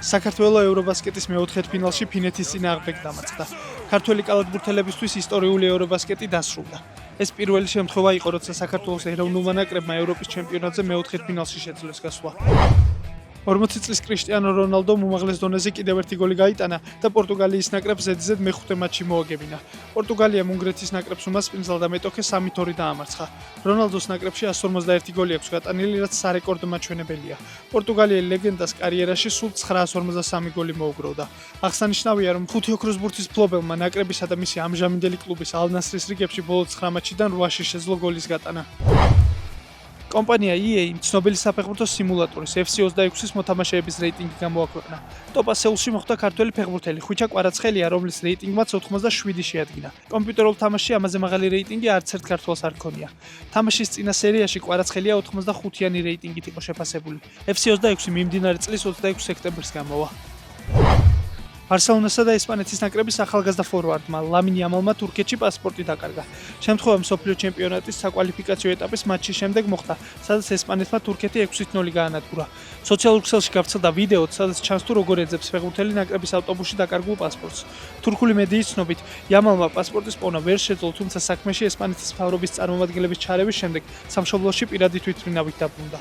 საქართველო ევრობასკეტის მეოთხედფინალში ფინეთის წინააღმდეგ დამარცხდა. ქართველი კალათბურთელებისთვის ისტორიული ევრობასკეტი დასრულდა. ეს პირველი შემთხვევა იყო, როცა საქართველოს ეროვნულმა ნაკრებმა ევროპის ჩემპიონატზე მეოთხედფინალში შეძლეს გასვლა. 40 წლის კრიშტიანო რონალდომ უმაღლეს დონეზე კიდევ ერთი გოლი გაიტანა და პორტუგალიის ნაკრებს ზედიზედ მეხუთე მატჩი მოაგებინა. პორტუგალიამ უნგრეთის ნაკრებს უმასპინძლა და მეტოქე 3-2 დაამარცხა. რონალდოს ნაკრებში 151 გოლი აქვს გატანილი, რაც სარეკორდო მაჩვენებელია. პორტუგალიელი ლეგენდას კარიერაში სულ 953 გოლი მოუგროვდა. აღსანიშნავია, რომ ხუთი ოქროს ბურთის მფლობელმა ნაკრებისა და მისი ამჟამინდელი კლუბის ალ ნასრის რიგებში ბოლო 9 მატჩიდან 8-ში შეძლო გოლის გატანა. კომპანია EA ცნობილი საფეხბურთო სიმულატორის FC26-ის მოთამაშეების რეიტინგი გამოაქვეყნა. ტოპ 100-ში მოხვდა ქართველი ფეხბურთელი ხვიჩა კვარაცხელია, რომლის რეიტინგმაც 87 შეადგინა. კომპიუტერულ თამაშში ამაზე მაღალი რეიტინგი არც ერთ ქართველს არ ჰქონია. თამაშის წინა სერიაში კვარაცხელია 85-იანი რეიტინგით იყო შეფასებული. FC26 მიმდინარე წლის 26 სექტემბერს გამოვა. ბარსელონასა და ესპანეთის ნაკრების ახალგაზრდა ფორვარდმა ლამინ იამალმა თურქეთში პასპორტი დაკარგა. შემთხვევა მსოფლიო ჩემპიონატის საკვალიფიკაციო ეტაპის მატჩის შემდეგ მოხდა, სადაც ესპანეთმა თურქეთი 6-0 გაანადგურა. სოციალურ ქსელში გავრცელდა ვიდეო, სადაც ჩანს თუ როგორ ეძებს ფეხბურთელი ნაკრების ავტობუსში დაკარგულ პასპორტს. თურქული მედიის ცნობით, იამალმა პასპორტის პოვნა ვერ შეძლო, თუმცა საქმეში ესპანეთის მთავრობის წარმომადგენლების ჩარევის შემდეგ სამშობლოში პირადი თვითმფრინავით დაბრუნდა.